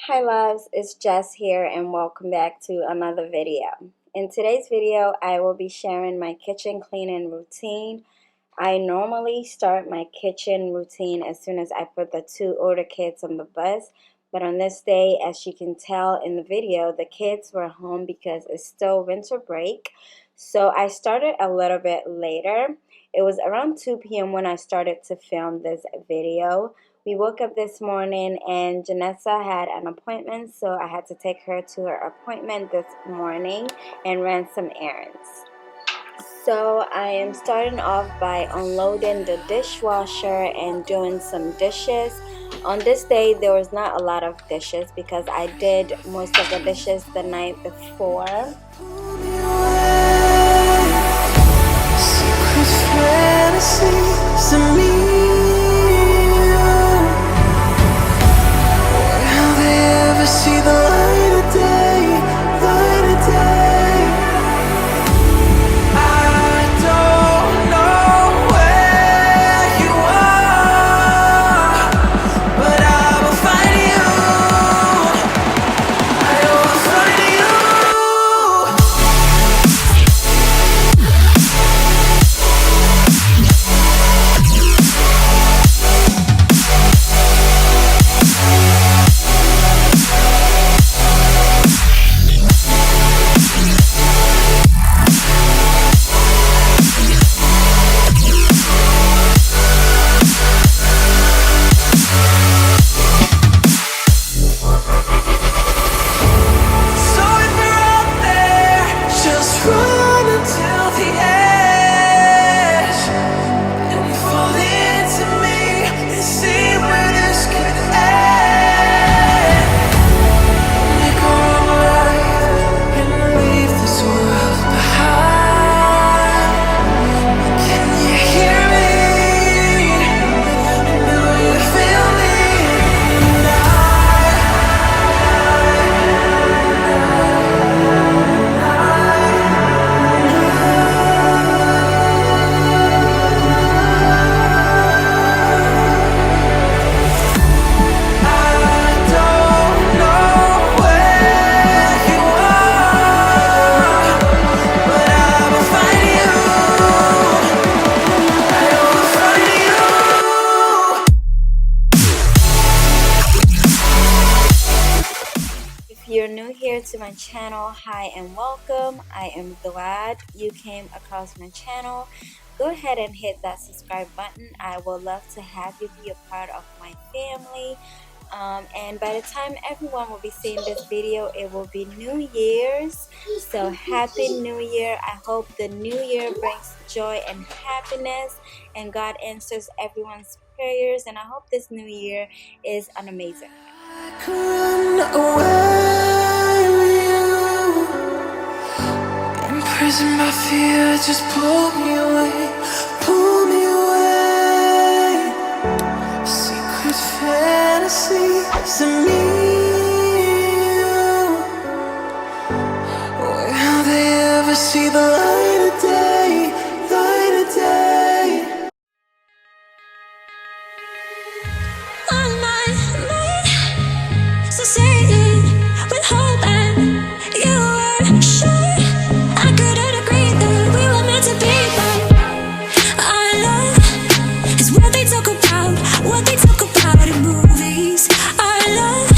Hi loves, it's Jess here and welcome back to another video. In today's video, I will be sharing my kitchen cleaning routine. I normally start my kitchen routine as soon as I put the two older kids on the bus, but on this day, as you can tell in the video, the kids were home because it's still winter break. So I started a little bit later. It was around 2 p.m. when I started to film this video. We woke up this morning and Janessa had an appointment, so I had to take her to her appointment this morning and ran some errands. So I am starting off by unloading the dishwasher and doing some dishes. On this day, there was not a lot of dishes because I did most of the dishes the night before. If you're new here to my channel, hi and welcome. I am glad you came across my channel. Go ahead and hit that subscribe button. I would love to have you be a part of my family. And by the time everyone will be seeing this video, it will be New Year's. So happy New Year. I hope the new year brings joy and happiness and God answers everyone's prayers, and I hope this new year is an amazing Imprison my fear, just pull me away, pull me away. Secret fantasies of me. Will they ever see the light of day, light of day? On my mind, succeeding with hope, and you were sure I couldn't agree that we were meant to be. But our love is what they talk about in movies. Our love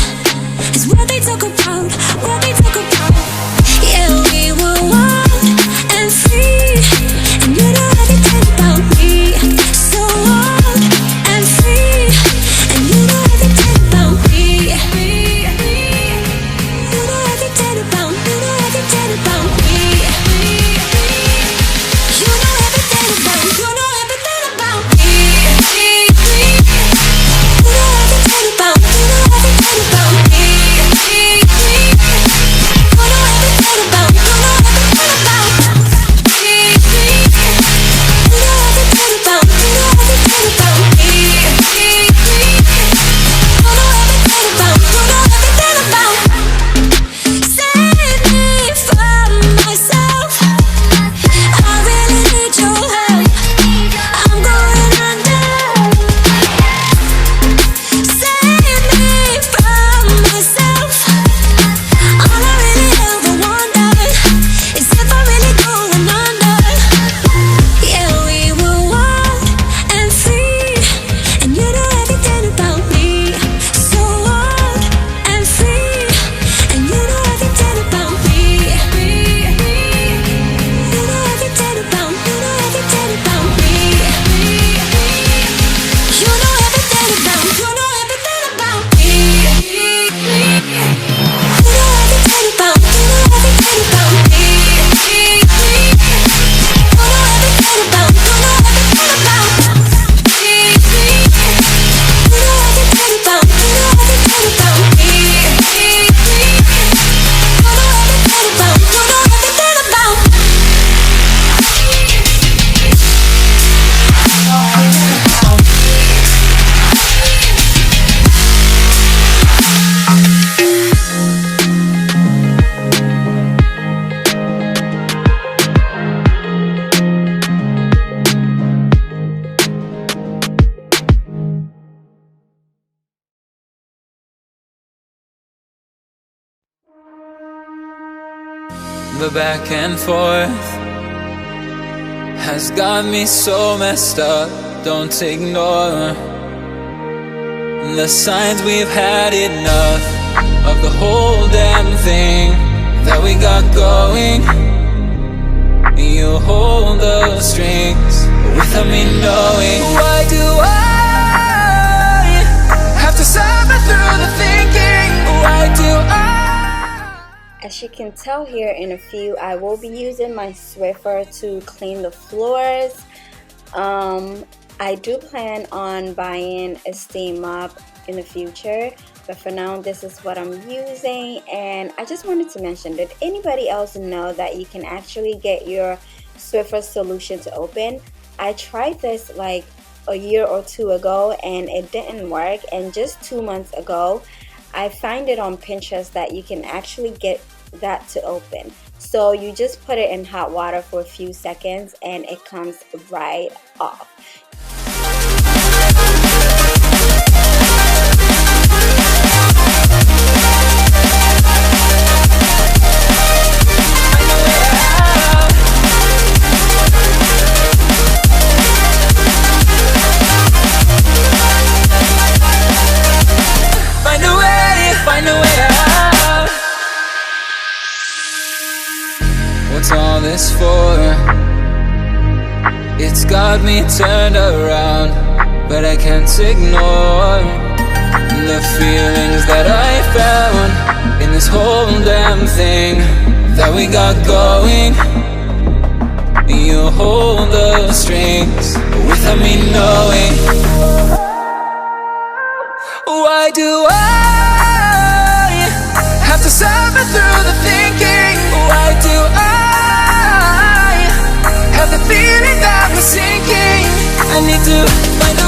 But back and forth has got me so messed up. Don't ignore the signs. We've had enough of the whole damn thing that we got going. You hold the strings without me knowing. Why do I have to suffer through the thinking? Why do I? As you can tell here in a few, I will be using my Swiffer to clean the floors. I do plan on buying a steam mop in the future, but for now this is what I'm using. And I just wanted to mention, did anybody else know that you can actually get your Swiffer solution to open? I tried this like a year or two ago and it didn't work, and just 2 months ago I find it on Pinterest that you can actually get that to open. So you just put it in hot water for a few seconds and it comes right off. Find a way out. What's all this for? It's got me turned around, but I can't ignore the feelings that I found in this whole damn thing that we got going. You hold the strings without me knowing. Why do I have to suffer through the thinking? Why do I have the feeling that we're sinking? I need to find